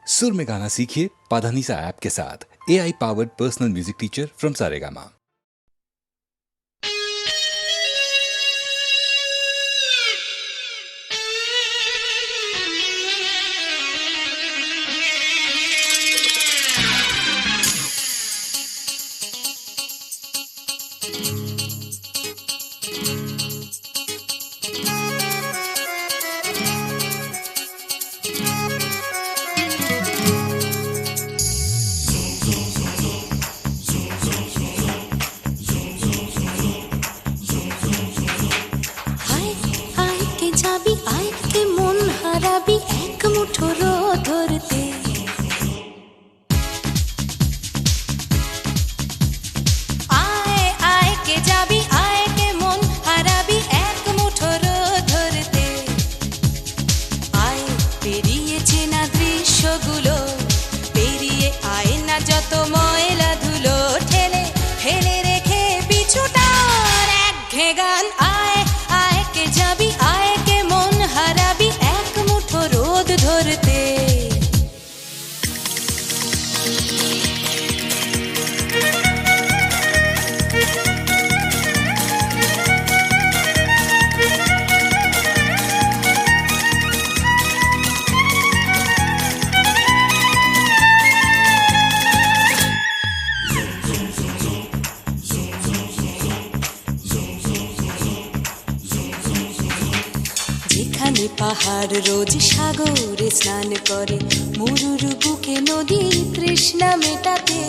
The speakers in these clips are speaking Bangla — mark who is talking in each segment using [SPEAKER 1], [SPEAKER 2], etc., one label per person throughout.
[SPEAKER 1] सुर में गाना सीखिए पाधानीसा ऐप के साथ। AI powered personal music teacher from Saregama.
[SPEAKER 2] পাহাড় রোজ সাগরে স্নান করে, মরুর বুকে নদী তৃষ্ণা মেটাতে।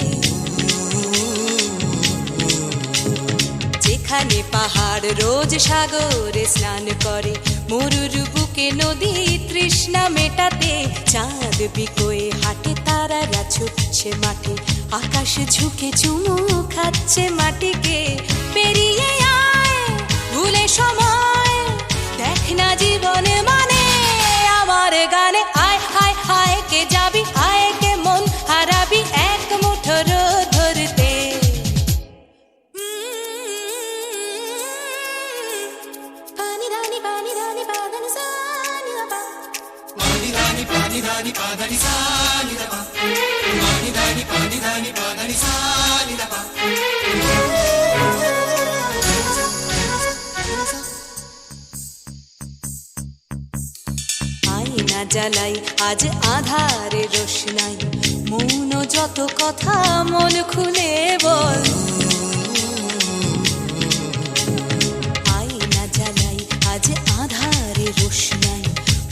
[SPEAKER 2] যেখানে পাহাড় রোজ সাগরে স্নান করে, মরুর বুকে নদী তৃষ্ণা মেটাতে। চাঁদ বিকোয়ে হাটে, তারারা ছুটছে মাঠে, আকাশ ঝুঁকে চুমু খাচ্ছে মাটিকে। পেরিয়ে আয় ভুলে সময়, দেখ না জীবনে মানে আমার গানে। আয় হায় হায় কে যাবি, আয় কে মন হারাবি এক মুঠো রোদ ধরতে। পানি রানি পানি রানি পাদানি সানি রাপা, পানি রানি পানি রানি পাদানি সানি রাপা, পানি রানি পানি রানি পাদানি সানি রাপা। আয়না জ্বালাই আজ আধারে রোশনাই, মৌন যত কথা মন খুলে বল। আয়না জ্বালাই আজ আধারে রোশনাই,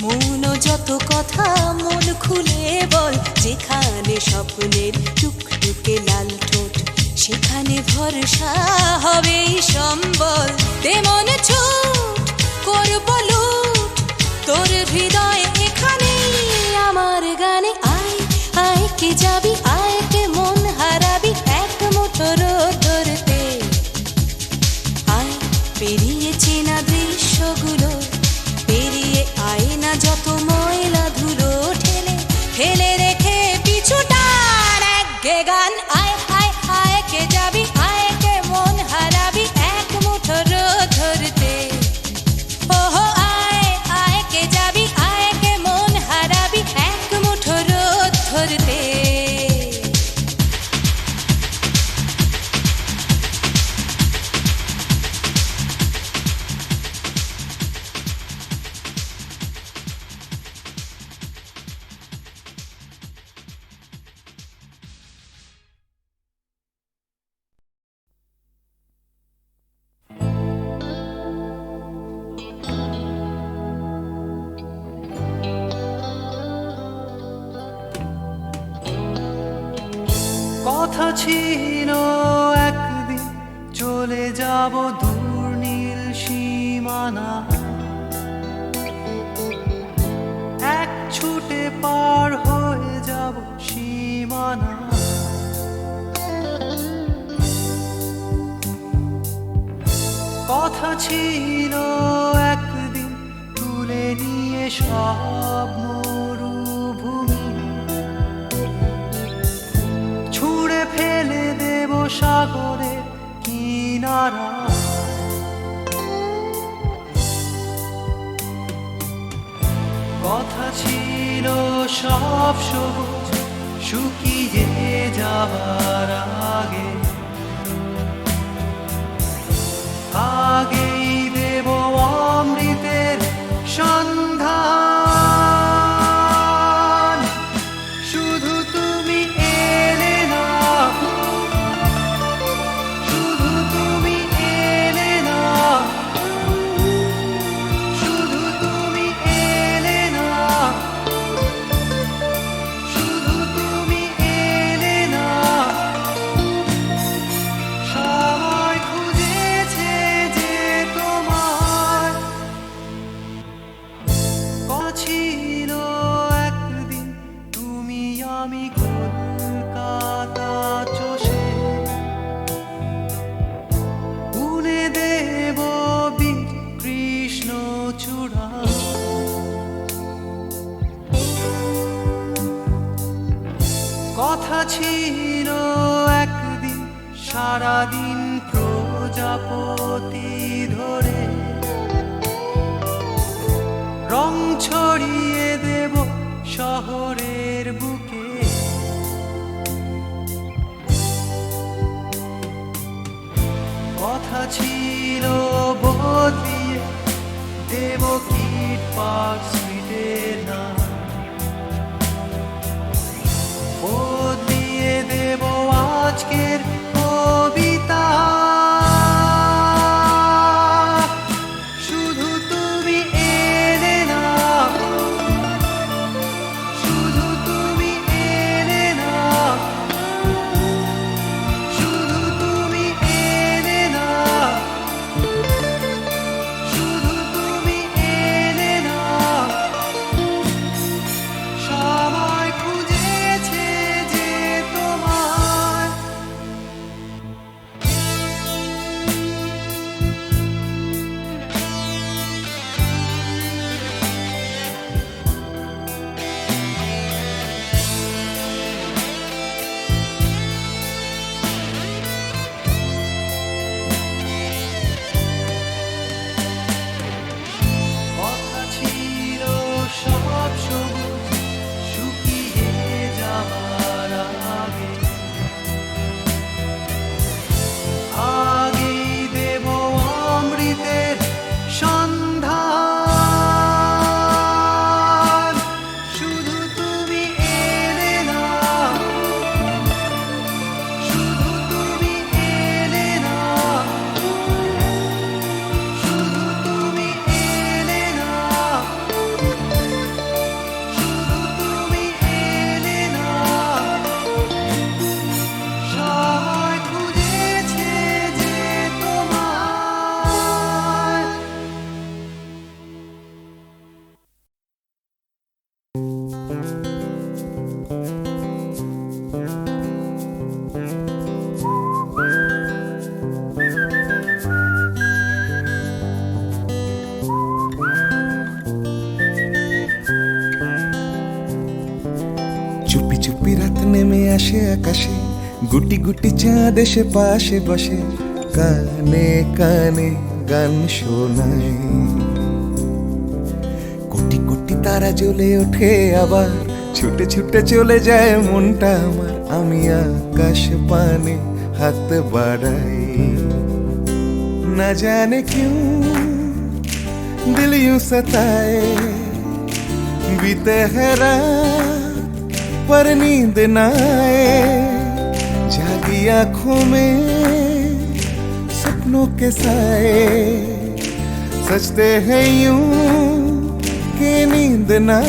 [SPEAKER 2] মৌন যত কথা মন খুলে বল। যেখানে স্বপ্নের টুকটুকে লাল ঠোঁট, সেখানে ভরসা হবেই সম্বল। তেমন ছুট করব লুট তোর হৃদয় এখানে আমার গানে। আয় আয় কে যাবি, আয় কে মন হারাবি এক মুঠো রোদ ধরতে। আয় পেরিয়ে চেনা দৃশ্যগুলো, পেরিয়ে আয় না যত ময়লা ধুলো, ঠেলে ফেলে রেখে পিছুটার একঘে গান। আয় আয় আয় কে যাবি, আয় কে মন হারাবি এক মুঠো রোদ ধরতে। ওহো আয় আয় কে যাবি, আয় কে মন হারাবি এক মুঠো রোদ ধরতে।
[SPEAKER 3] কথা ছিল একদিন চলে যাব দূর নীল সীমানা, এক ছুটে পার হয়ে যাব সীমানা। কথা ছিল একদিন তুলে নিয়ে সব মরুভূমি, ছুঁড়ে ফেলে দেব সাগরের কিনারা। কথা ছিল সব সব সবুজ শুকিয়ে যাবার আগে আগেই দেব অমৃতের সন্ধান। শুধু তুমি এলে না, শুধু তুমি এলে না, শুধু তুমি এলে না, শুধু তুমি এলে না। সবাই খুঁজেছে যে তোমার ছিল একদিন তুমি আমি কলকাতা চষে বুনে দেব বীর কৃষ্ণ চূড়া। কথা ছিল একদিন সারাদিন প্রজাপতি ধরে রং ছড়িয়ে দেব শহরের বুকে। কথা ছিল বদলিয়ে দেব কিট পার্ক স্ট্রিটের নাম, বদলিয়ে দেব আজকের কবিতা। শুধু তুমি এলে না, শুধু তুমি এলে না, শুধু তুমি এলে না, শুধু তুমি এলে না। সবাই খুঁজেছে যে তোমার কথা ছিল সব সবুজ শুকিয়ে যাবার আগে আগেই দেব অমৃতের সন্ধান। শুধু তুমি এলে না, শুধু তুমি এলে না, শুধু তুমি এলে না, শুধু তুমি এলে না। সবাই খুঁজেছে যে তোমার
[SPEAKER 4] চুপি চুপি রাত নেমে আসে আকাশে, গুটি গুটি চাঁদ এসে পাশে বসে, কানে কানে গান শোনায়। কোটি কোটি তারা জ্বলে ওঠে আবার, ছুটে ছুটে চলে যায় মনটা আমার। আমি আকাশ পানে হাত বাড়াই, না জানে क्यों दिल यूं सताए। बीते है रात पर नींद न आए, जागी आंखों में सपनों के साए। सजते हैं यूं कि नींद न आए।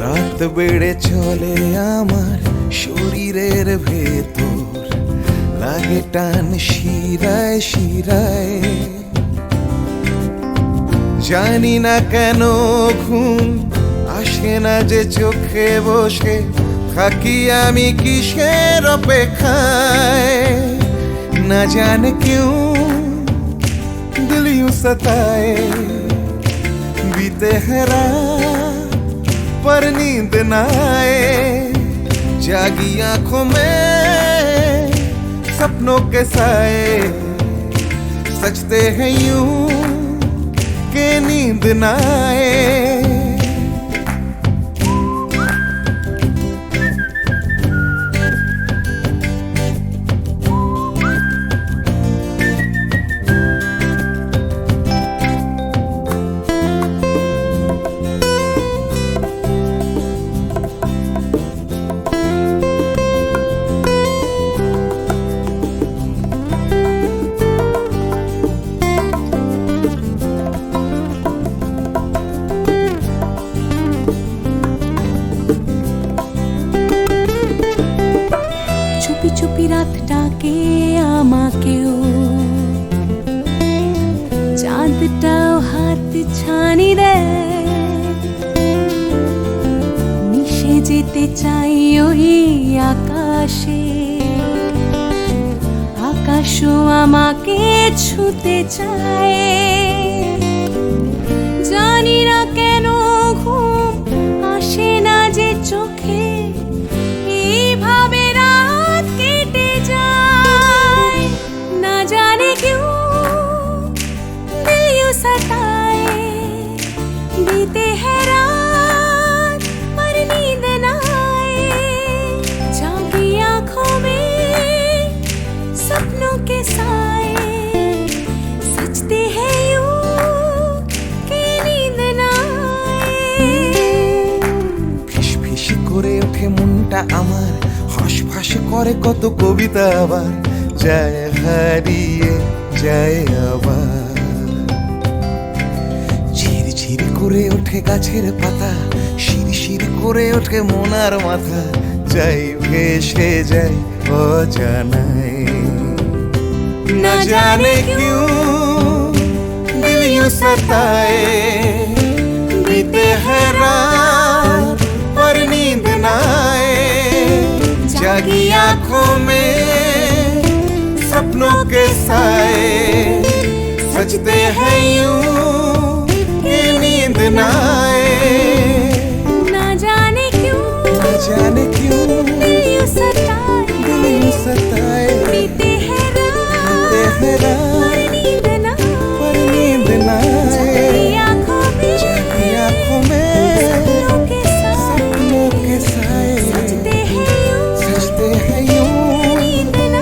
[SPEAKER 4] রাত বেড়ে চলে আমার শরীরের ভেতর, লাগে টান শিরায় শিরায়। জানি না কেন ঘুম আসে না যে চোখে বসে থাকি আমি কিসের অপেক্ষায়। न जाने क्यों दिल यूं सताए, बीते हैं रात पर नींद न आए, जागी आंखों में सपनों के साए, सजते हैं यूं के नींद न आए।
[SPEAKER 2] চুপি চুপি রাত ডাকে আমাকেও, চাঁদটাও হাত ছানি দেয়, মিশে যেতে চাই ওই আকাশে, আকাশও আমাকে ছুতে চায়। জানি না কেন ঘুম আসে না যে চোখে, এইভাবে রাত কেটে যায়। না জানে क्यों दिल यूं सताए, बीते हैं रात पर नींद न आए, जागी आंखों में सपनों के साए, सजते हैं यूं कि नींद न आए।
[SPEAKER 4] ফিসফিস করে ওঠে মনটা আমার, হাঁসফাঁস করে কত কবিতা আবার, যায় হারিয়ে যায় আবার। ঝিরঝির করে ওঠে গাছের পাতা, শিরশির করে ওঠে মনার মাথা, যাই ভেসে যায় অজানায়। না জানে क्यों दिल यूं सताए, बीते हैं रात पर नींद न आए, जागी आंखों में सपनों के साए, सजते हैं यूं कि नींद न आए।
[SPEAKER 2] ना जाने क्यों
[SPEAKER 4] दिल
[SPEAKER 2] यूं सताए, बीते हैं रात पर नींद न
[SPEAKER 4] पर नींद न आए,
[SPEAKER 2] जागी आंखों में सपनों के साए,
[SPEAKER 4] सपनों के साए,
[SPEAKER 2] सजते हैं यूं
[SPEAKER 4] सजते हैं यूं
[SPEAKER 2] नींद न आए।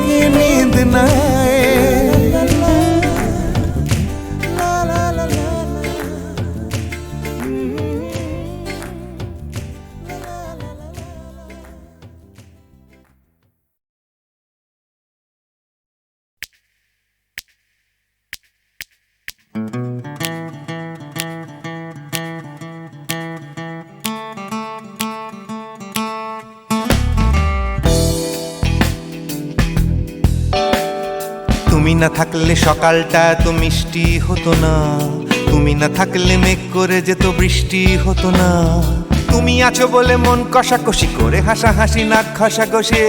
[SPEAKER 4] कि नींद न आए। ला ला ला ला
[SPEAKER 3] তুমি না থাকলে সকালটা এত মিষ্টি হতো না, তুমি না থাকলে মেঘ করে যেত বৃষ্টি হতো না, তুমি আছো বলে মন কষাকষি করে হাসাহাসি নাক ঘষাঘষে।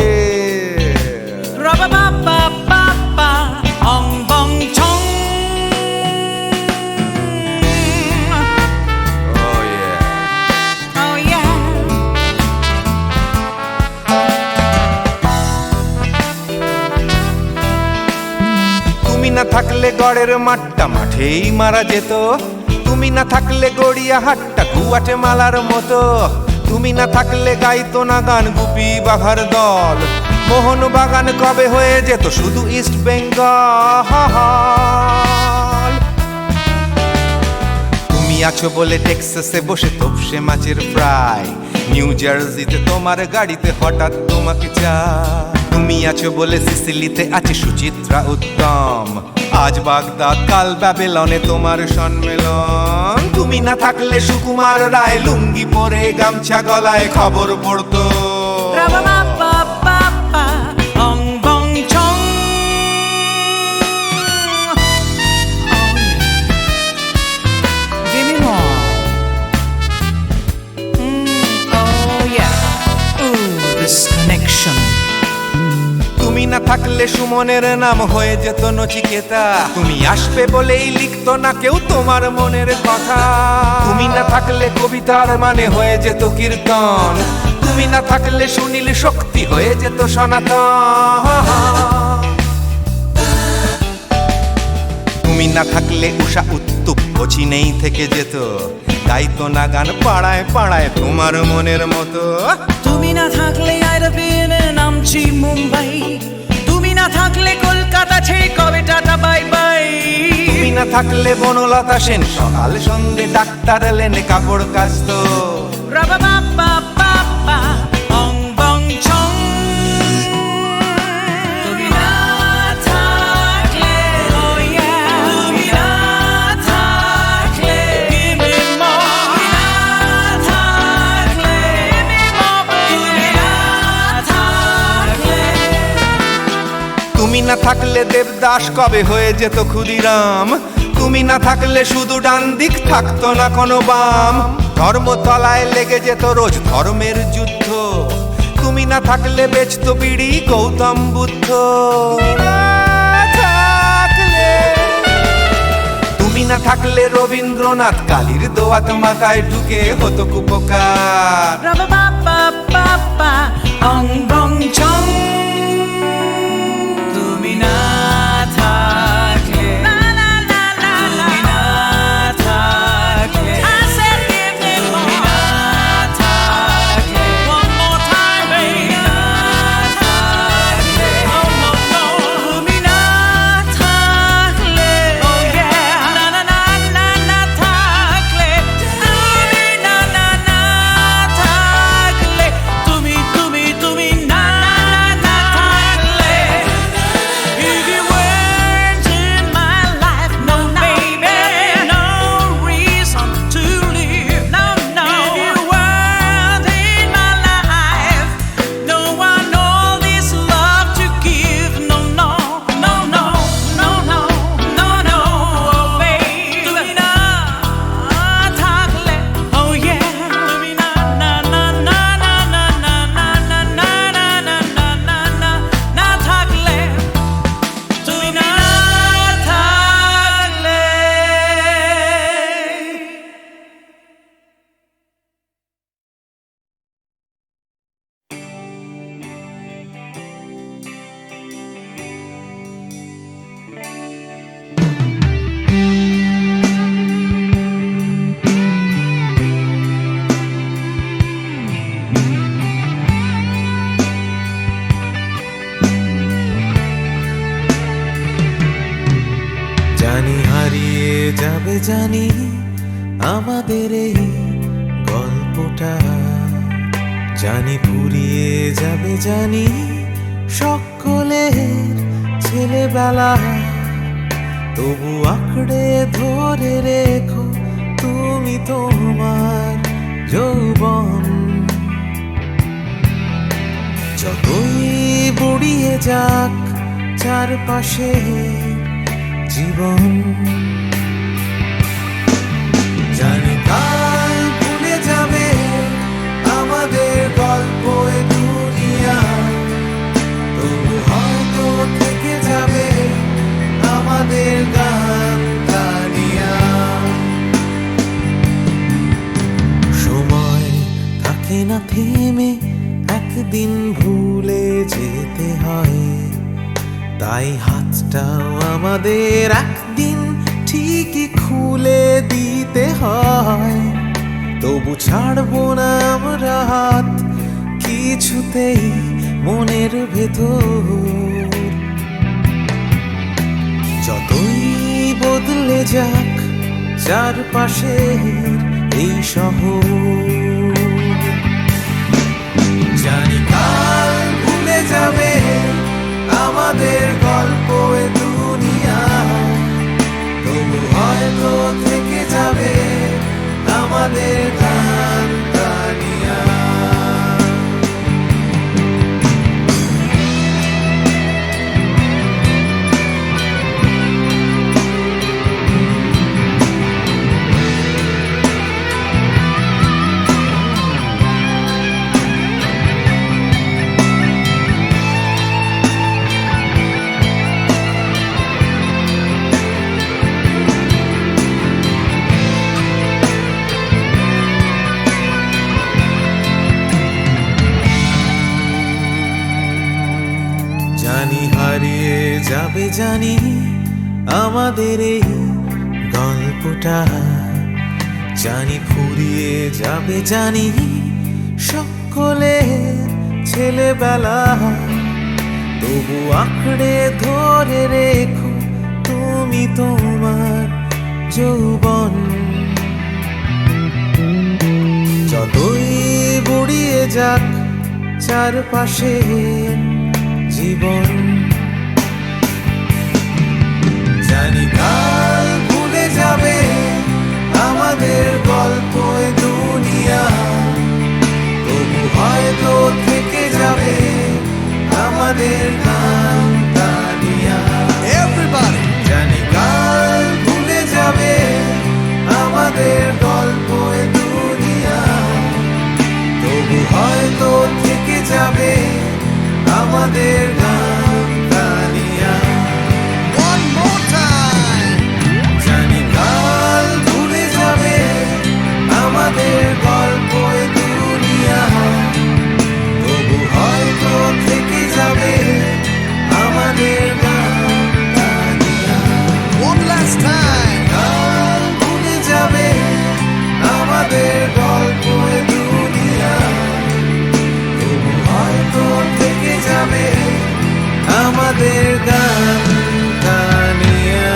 [SPEAKER 3] তুমি না থাকলে গড়ের মাঠটা মাঠেই মারা যেত, তুমি না থাকলে গড়িয়া হাটটা গুয়াটে মালার মতো, তুমি না থাকলে গাইতো না গান গুপি বাঘার দল, মোহন বাগান কবে হয়ে যেত শুধু ইস্ট বেঙ্গল। তুমি আছো বলে টেক্সাসে বসে তোপসে মাছের ফ্রাই, নিউ জার্সিতে তোমার গাড়িতে হঠাৎ তোমাকে চাই, তুমি আছো বলে সিসিলিতে আছে সুচিত্রা উত্তম, আজ বাগদাদ কাল ব্যাবিলনে তোমার সম্মেলন। তুমি না থাকলে সুকুমার রায় লুঙ্গি পরে গামছা গলায় খবর পড়তো। তুমি না থাকলে থাকলে সুমনের নাম হয়ে যেত নচিকেতা। তুমি আসবে বলেই লিখতো না কেউ তোমার মনের কথা। তুমি না থাকলে কবিতার মানে হয়ে যেত কীর্তন। তুমি না থাকলে সুনীল শক্তি হয়ে যেত সনাতন। তুমি না থাকলে উষা উত্তুপ নেই থেকে যেত। গাইতো না গান পাড়ায় পাড়ায় তোমার মনের মতো।
[SPEAKER 5] তুমি না থাকলে আইরবিনে নামছি মুম্বাই। তুমি না থাকলে কলকাতা ছেড়ে কবে টাটা বাই বাই।
[SPEAKER 3] তুমি না থাকলে বনলতা সেন সকাল সন্ধে ডাক্তার লেনে কাপড় কাচতো।
[SPEAKER 5] রাবা বাবা বাবা অং বং ছং। তুমি না থাকলে oh yeah তুমি না থাকলে give me more। তুমি না থাকলে give me more। তুমি না থাকলে।
[SPEAKER 3] তুমি না থাকলে দেবদাস কবে হয়ে যেত ক্ষুদিরাম। তুমি না থাকলে শুধু ডান দিক থাকতো না কোনো বাম। ধর্মতলায় লেগে যেত রোজ ধর্মের যুদ্ধ। তুমি না থাকলে বেচতো বিড়ি গৌতম বুদ্ধ। তুমি না থাকলে রবীন্দ্রনাথ কালীর দোয়াত মাথায় ঢুকে হতো কুপকার।
[SPEAKER 5] রাবা বাবা বাবা অং বং ছং। তুমি না থাকলে তুমি না থাকলে I said give me more। তুমি না থাকলে one more time baby। তুমি না থাকলে oh no no। তুমি না থাকলে oh yeah না না না না না থাকলে। তুমি না না না থাকলে। তুমি তুমি তুমি না না থাকলে। If you weren't in my life, no baby, no reason to live, no no. If you weren't in my life, no one all this love to give, no no no no no no no no oh baby। তুমি না থাকলে oh yeah তুমি না না না না না না না না না না না না না না না না থাকলে। তুমি না থাকলে।
[SPEAKER 4] জানি হারিয়ে যাবে জানি আমাদের এই গল্পটা। জানি ফুরিয়ে যাবে জানি সকলের ছেলেবেলা। তবু আঁকড়ে ধরে রেখো তুমি তোমার যৌবন। যতই বুড়িয়ে যাক চারপাশে জীবন। জানি কাল ভুলে যাবে আমাদের গল্প এ দুনিয়া। তবু হয়তো থেকে যাবে আমাদের গান গানিয়া। সময় থাকে না থেমে একদিন ভুলে যেতে হয়। তাই হাতটাও আমাদের একদিন ঠিকই খুলে দিতে হয়। তবু ছাড়বো না আমরা হাত কিছুতেই মনের ভেতর। যতই বদলে যাক চারপাশের এই শহর। জানি কাল ভুলে যাবে আমাদের গল্প এ দুনিয়া। তবু হয়তো থেকে যাবে আমাদের গান গানিয়া।
[SPEAKER 6] যাবে জানি আমাদের এই গল্পটা, জানি ফুরিয়ে যাবে জানি সকলের ছেলেবেলা, তবু আঁকড়ে ধরে রেখো তুমি তোমার যৌবন। যতই বুড়িয়ে যাক চারপাশে জীবন, জানি কাল ভুলে যাবে আমাদের গল্প দুনিয়া, তবু হয়তো থেকে যাবে আমাদের গান গানিয়া। Everybody! জানি কাল ভুলে যাবে আমাদের গল্প দুনিয়া, তবু হয়তো থেকে যাবে আমাদের গান গানিয়া। One more time! জানি কাল ভুলে যাবে আমাদের গল্প দুনিয়া, তবু হয়তো থেকে যাবে আমাদের গান গানিয়া। One last time! কাল ভুলে যাবে আমাদের গল্প দুনিয়া, তবু হয়তো থেকে যাবে আমাদের গান গানিয়া।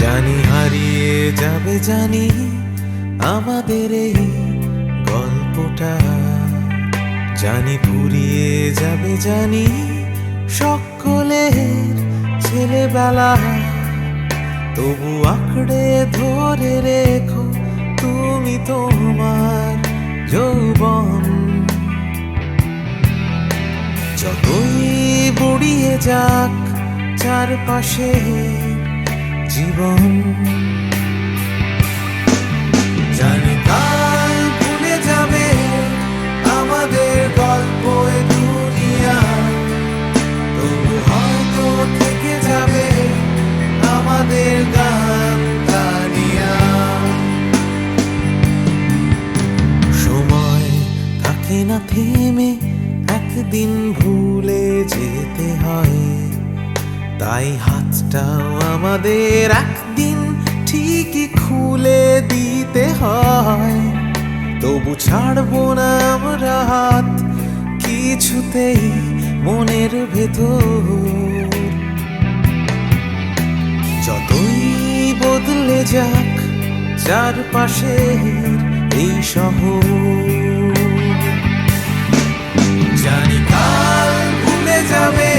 [SPEAKER 6] জানি হারিয়ে যাবে জানি আমাদের এই গল্পটা, জানি ফুরিয়ে যাবে জানি সকলের ছেলেবেলা, তবু আঁকড়ে ধরে রেখো তুমি তোমার যৌবন। যতই বুড়িয়ে যাক চারপাশে জীবন, জানি কাল ভুলে যাবে আমাদের গল্প দুনিয়া, তবু হয়তো থেকে যাবে আমাদের গান গানিয়া। সময় থাকে না থেমে, একদিন ভুলে যেতে হয়, তাই হাতটাও আমাদের একদিন ঠিকই খুলে দিতে হয়। তবু ছাড়বো না আমরা হাত কিছুতেই মনের ভেতর, যতই বদলে যাক চারপাশের এই শহর। জানি কাল ভুলে যাবে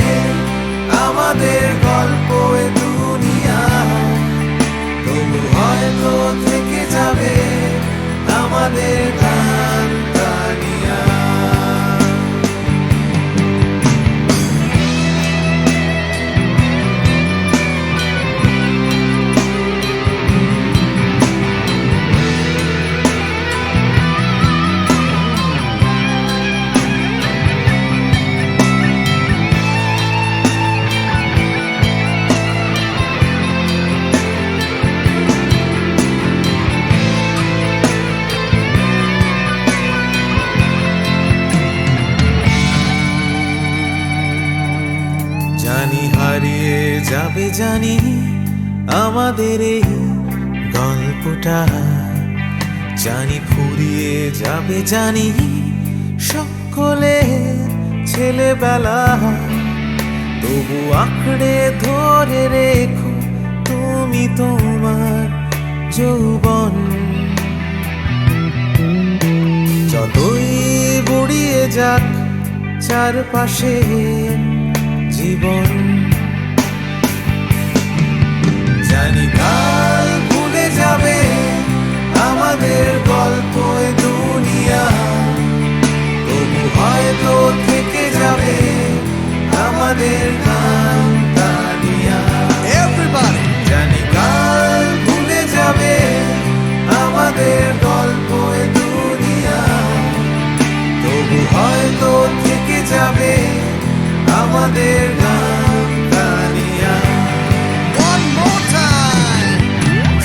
[SPEAKER 6] আমাদের গল্প দুনিয়া, তবু হয়তো থেকে যাবে আমাদের গান গানিয়া। জানি হারিয়ে যাবে জানি আমাদের এই গল্পটা, জানি ফুরিয়ে যাবে জানি সকলের ছেলেবেলা, তবু আঁকড়ে ধরে রেখো তুমি তোমার যৌবন। যতই বুড়িয়ে যাক চারপাশে জীবন, জানি কাল ভুলে যাবে আমাদের আমাদের গল্প এ দুনিয়া, তবু হয়তো থেকে যাবে আমাদের গান গানিয়া। Everybody! জানি কাল ভুলে যাবে আমাদের গল্প এ দুনিয়া, তবু হয়তো থেকে যাবে আমাদের গান গানিয়া। One more time!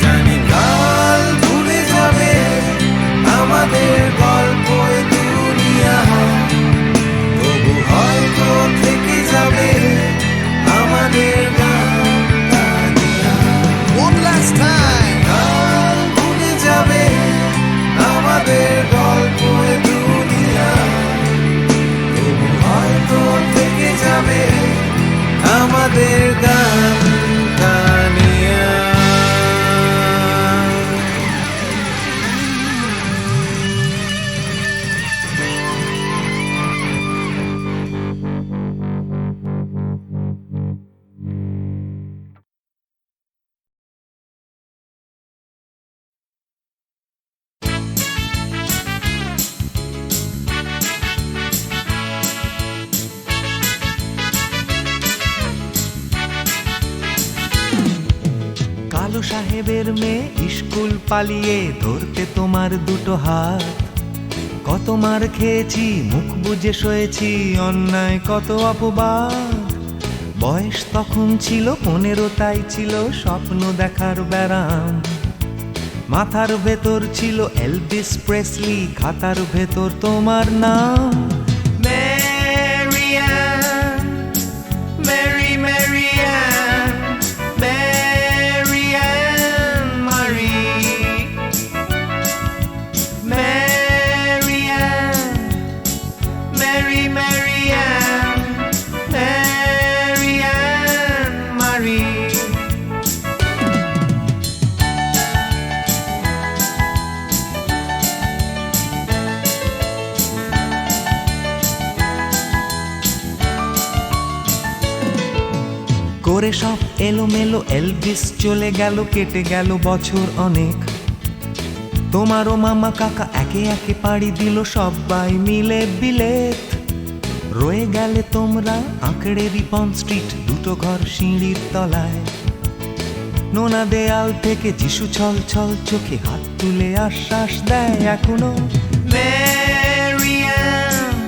[SPEAKER 6] জানি কাল ভুলে যাবে আমাদের গল্প এ দুনিয়া, তবু হয়তো থেকে যাবে আমাদের গান গানিয়া। One last time! কাল ভুলে যাবে আমাদের গল্প এ দুনিয়া, তবু হয়তো থেকে যাবে আমাদের গান গানিয়া। কালো সাহেবের মেয়ে স্কুল পালিয়ে ধরতে তোমার দুটো হাত, কত মার খেয়েছি মুখ বুজে সয়েছি অন্যায় কত অপবাদ। বয়স তখন ছিল 15, তাই ছিল স্বপ্ন দেখার ব্যারাম। মাথার ভেতর ছিল এলভিস প্রেসলি, খাতার ভেতর তোমার নাম। Marianne, Mary Marianne, Marianne Marie, Marianne, Mary Marianne, Marianne Marie. করে সব এলোমেলো এলভিস চলে গেল, কেটে গেল বছর অনেক। তোমারও মামা কাকা একে একে পাড়ি দিল সবাই মিলে বিলেত। রয়ে গেলে তোমরা আঁকড়ে রিপন স্ট্রিট, দুটো ঘর সিঁড়ির তলায়। নোনা দেয়াল থেকে যিশু ছল ছল চোখে হাত তুলে আশ্বাস দেয় এখনো। Marianne,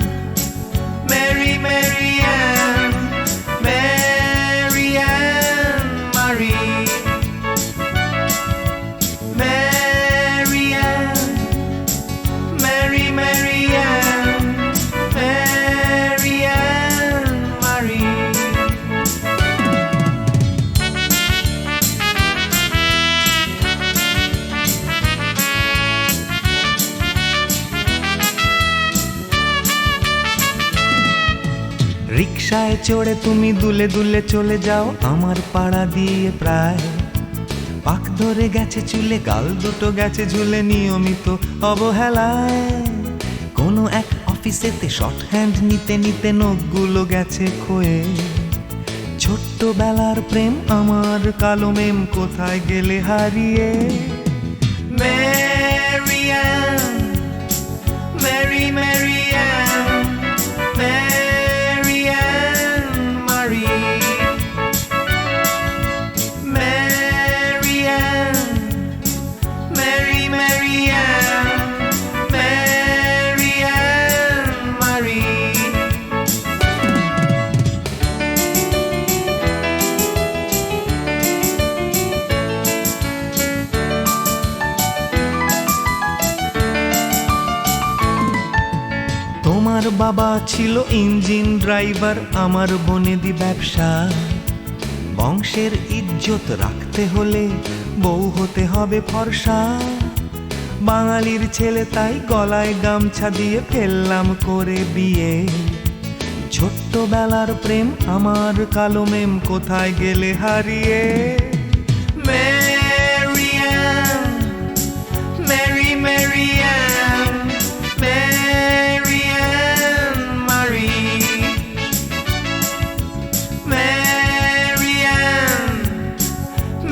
[SPEAKER 6] Mary Marianne, Marianne Marie, Marianne, Mary Marianne, Marianne Marie. রিকশায় চড়ে তুমি দুলে দুলে চলে যাও আমার পাড়া দিয়ে প্রায়। পাক ধরে গেছে চুলে, গাল দুটো গেছে ঝুলে নিয়মিত অবহেলায়। কোনো এক অফিসেতে শর্ট হ্যান্ড নিতে নিতে নখগুলো গেছে ক্ষয়ে। ছোট্টবেলার প্রেম আমার কালো মেম কোথায় গেলে হারিয়ে। Marianne, Mary Marianne, Marianne Marie, Marianne, Mary Marianne, Marianne Marie. তোমার বাবা ছিল ইঞ্জিন ড্রাইভার, আমার বনেদি ব্যবসা। বংশের ইজ্জত রাখতে হলে বউ হতে হবে ফর্সা। বাঙালির ছেলে তাই গলায় গামছা দিয়ে ফেললাম করে বিয়ে। ছোট্টবেলার প্রেম আমার কালো মেম কোথায় গেলে হারিয়ে। Marianne, Mary Marianne, Marianne Marie, Marianne,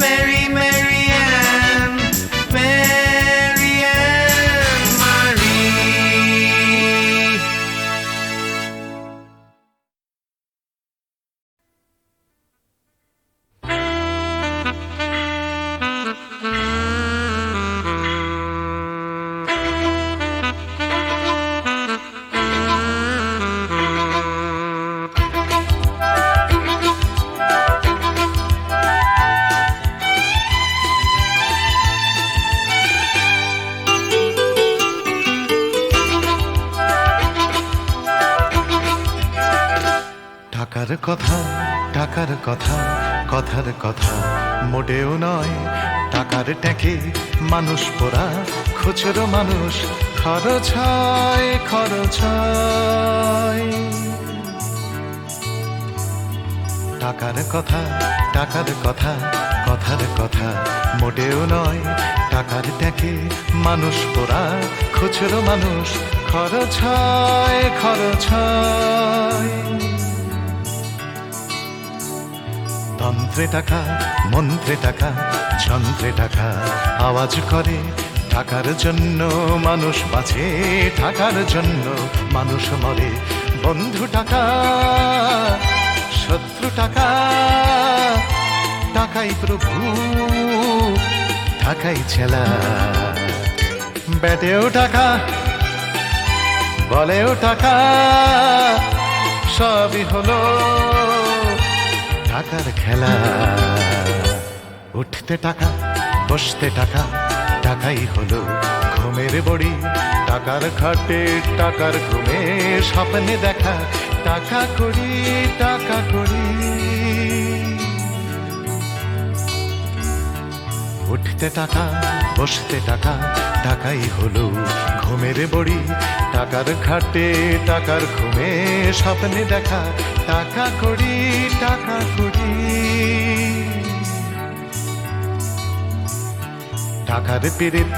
[SPEAKER 6] Mary Marianne, Marianne
[SPEAKER 4] টাকার কথা, টাকার কথা, কথার কথা মোটেও নয়। টাকার ট্যাঁকে মানুষ পোড়া, খুচরো মানুষ খরচ হয়, খরচ হয়। টাকার কথা, টাকার কথা, কথার কথা মোটেও নয়। টাকার ট্যাঁকে মানুষ পোড়া, খুচরো মানুষ খরচ হয়, খরচ হয়। তন্ত্রে টাকা, মন্ত্রে টাকা, যন্ত্রে টাকা আওয়াজ করে। টাকার জন্য মানুষ বাঁচে, টাকার জন্য মানুষ মরে। বন্ধু টাকা, শত্রু টাকা, টাকাই প্রভু, টাকাই ছেলা। ব্যাটেও টাকা, বলেও টাকা, সবই হলো টাকার খেলা। উঠতে টাকা, বসতে টাকা, টাকাই হলো ঘুমের বড়ি। টাকার খাটে, টাকার ঘুমে, স্বপ্নে দেখা টাকা করি, টাকা করি। উঠতে টাকা, বসতে টাকা, টাকাই হলো ঘুমের বড়ি। টাকার খাটে, টাকার ঘুমে, স্বপ্নে দেখা টাকা করি, টাকা করি। টাকার পীড়িত,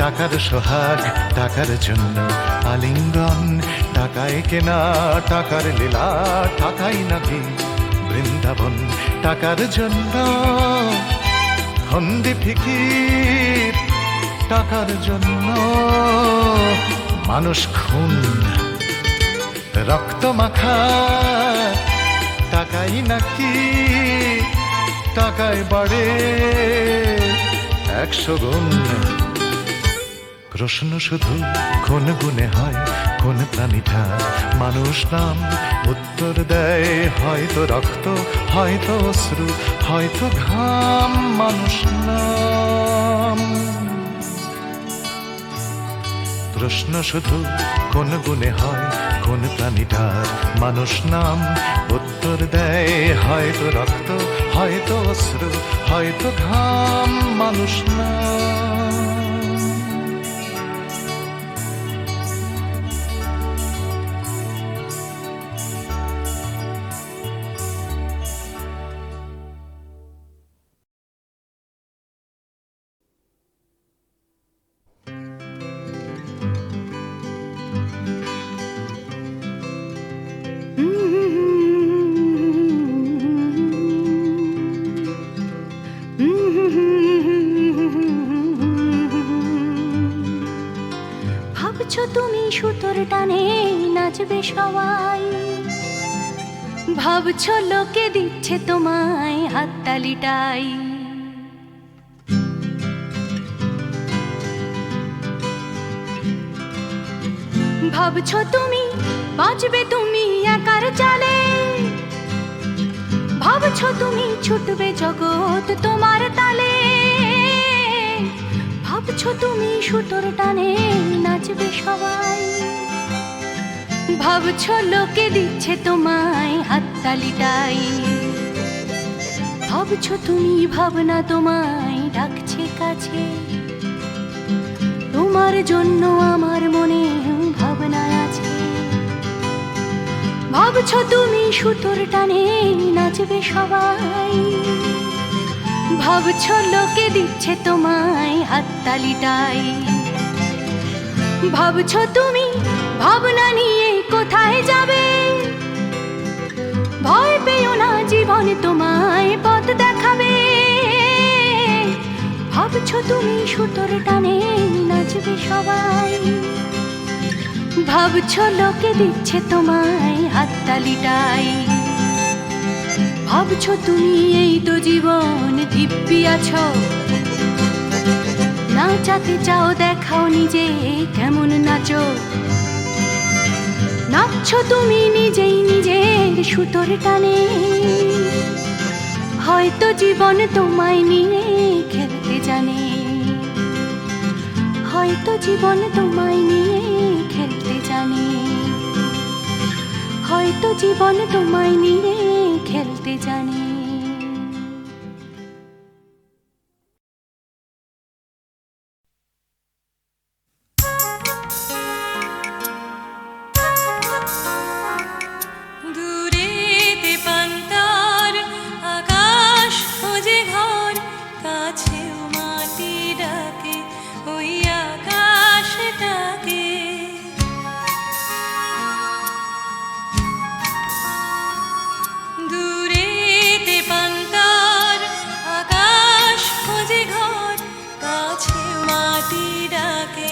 [SPEAKER 4] টাকার সোহাগ, টাকার জন্য আলিঙ্গন। টাকায় কেনা, টাকার লীলা, টাকাই নাকি বৃন্দাবন। টাকার জন্য ফন্দি ফিকির, টাকার জন্য মানুষ খুন, রক্ত মাখা। টাকাই নাকি, টাকায় বাড়ে 100 গুণ। প্রশ্ন শুধু কোন গুণে হয়, কোন প্রাণীটা মানুষ নাম? উত্তর দেয় হয়তো রক্ত, হয়তো অশ্রু, হয়তো ঘাম। মানুষ নাম। প্রশ্ন শুধু কোন গুণে হয়, কোন প্রাণীটার মানুষ নাম? উত্তর দেয় হয়তো রক্ত, হয়তো অশ্রু, হয়তো ঘাম। মানুষ নাম।
[SPEAKER 2] ভাবছো তুমি সুতোর টানে নাচবে সবাই, ভাবছো লোকে দিচ্ছে তোমায় হাততালিটাই। ভাবছো তুমি বাঁচবে তুমি একার চালে, ভাবছো তুমি ছুটবে জগৎ তোমার তালে। ভাবছো তুমি সুতোর টানে নাচবে সবাই, ভাবছো লোকে দিচ্ছে তোমায় হাততালিটাই। ভাবছো তুমি ভাবনা তোমায় ডাকছে কাছে, তোমার জন্য আমার মনে ভাবনা আছে। ভাবছো তুমি সুতোর টানে নাচবে সবাই, ভাবছো লোকে দিচ্ছে তোমায় হাততালিটাই। ভাবছো তুমি ভাবনা নিয়ে কোথায় যাবে, ভয় পেও না জীবন তোমায় পথ দেখাবে। ভাবছো তুমি সুতোর টানে নাচবে সবাই, ভাবছো লোকে দিচ্ছে তোমায় হাততালিটাই। ভাবছো তুমি এই তো জীবন দিব্যি আছো, নাচাতে চাও দেখাও নিজে কেমন নাচো। নাচছো তুমি নিজেই নিজের সুতোর টানে, হয়তো জীবন তোমায় নিয়ে খেলতে জানে, হয়তো জীবন তোমায় নিয়ে খেলতে জানে, হয়তো
[SPEAKER 7] কত জীবন তোমায় নিয়ে খেলতে জানে।
[SPEAKER 2] দূরেতে পান্তার আকাশ খোঁজে ঘর, কাছেও মাটি ডাকে ওই আকাশটাকে। দূরেতে পান্তার আকাশ খোঁজে ঘর, কাছেও মাটি ডাকে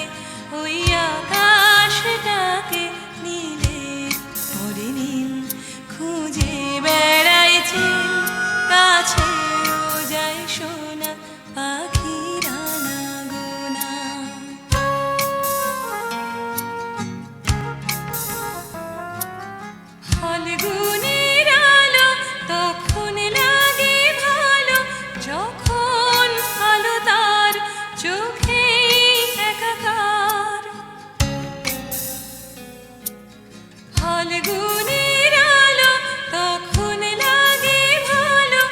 [SPEAKER 2] ওই আকাশটাকে। নীলের পরে নীল খুঁজে বেড়ায় চিল, কাছেও যায় সোনা পাখিরা না গোনা। ফাল্গুনের আলো তখন লাগে ভালো, যখন আলো তার চোখে একাকার। ফাল্গুনের আলো তখন লাগে ভালো,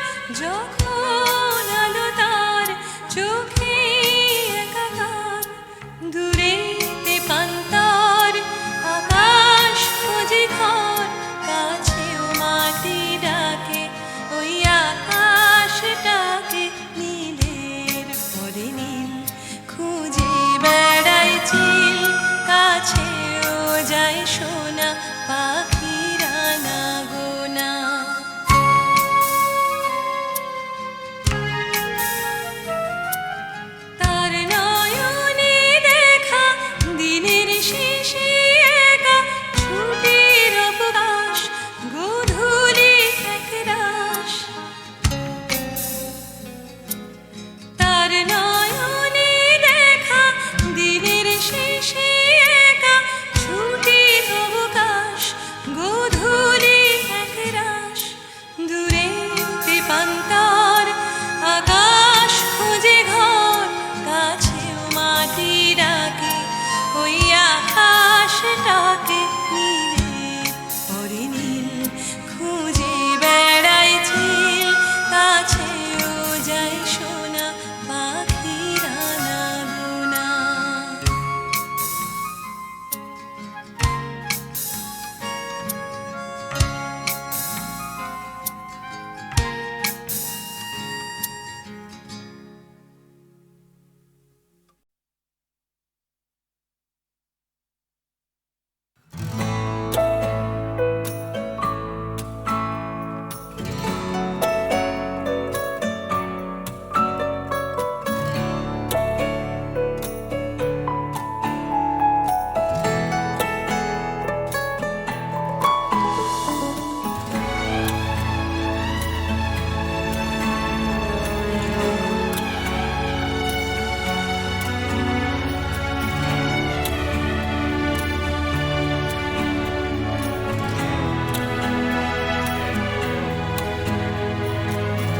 [SPEAKER 2] যখন আলো তার চোখে একাকার। দূরেতে পান্তার আকাশ খোঁজে ঘর, কাছেও মাটি ডাকে ওই আকাশটাকে। নীলের পরে নীল খুঁজে বেড়ায় চিল, কাছেও যায় সোনা পাখিরা না গোনা। তার নয়নে দেখা দিনের শেষে একা ছুটির অবকাশ, গোধূলি একরাশ। তার নয়নে দেখা দিনের শেষে একা ছুটির অবকাশ, গোধূলি একরাশ। দূরেতে পান্তার আকাশ খোঁজে ঘর, কাছেও মাটি ডাকে ওই আকাশটাকে। নীলের পরে নীল খুঁজে বেড়ায় চিল, কাছেও যায় সোনা পাখিরা না গোনা।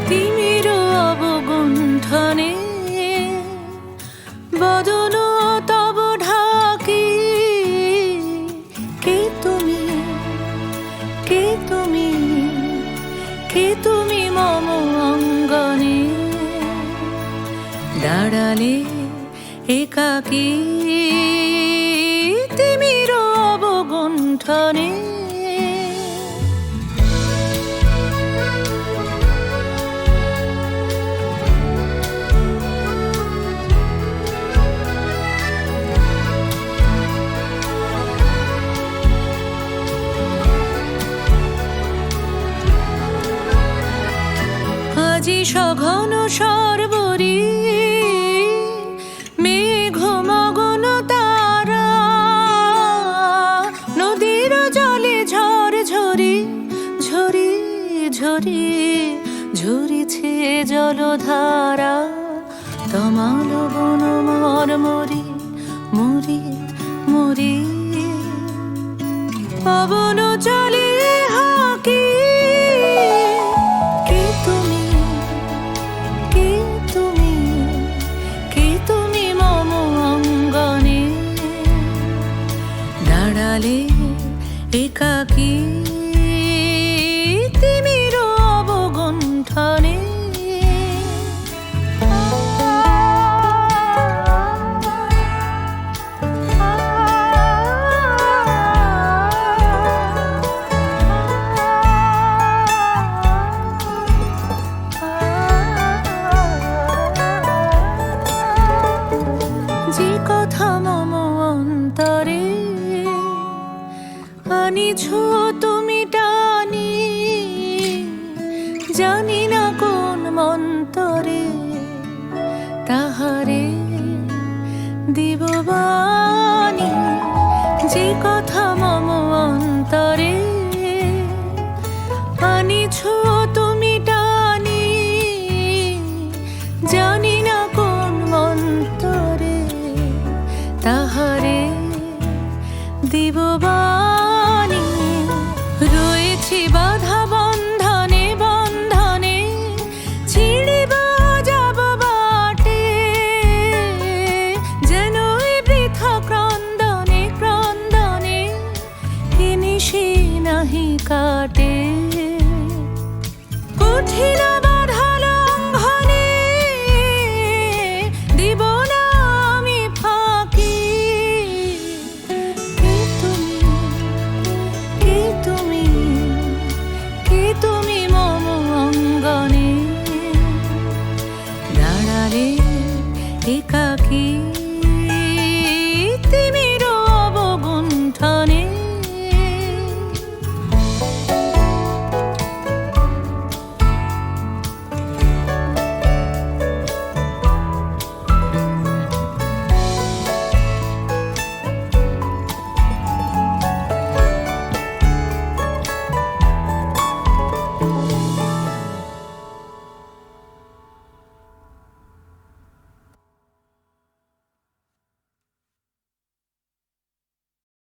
[SPEAKER 7] তিমির অবগুণ্ঠনে বদন তব ঢাকি। কে তুমি, কে তুমি, কে তুমি মম অঙ্গনে দাঁড়ালে একাকী। তিমির অবগুণ্ঠনে আজি সঘন সর্বরী মেঘ মগন তারা। নদীর জলে ঝড় ঝরি ঝরি ঝরি ঝরিছে জলধারা। তমাল বন মরমরি মরি মরি, পবন চলে হাকি। কে তুমি, কে তুমি, কে তুমি মম অঙ্গনে দাঁড়ালে একাকী।
[SPEAKER 8] তিমির অবগুণ্ঠনে। যে কথা মম অন্তরে আনিছ তুমি টানি, জানি না কোন মন্তরে তাহারে দিব বাণী। যে কথা মম অন্তরে আনিছ তুমি টানি, জানি না কোন মন্তরে তাহারে দিব বাণী। রয়েছি বাধা বন্ধনে বন্ধনে, ছিড়িব যাব বাটে, যেন এই বৃথা ক্রন্দনে ক্রন্দনে এ নিশি নাহি কাটে।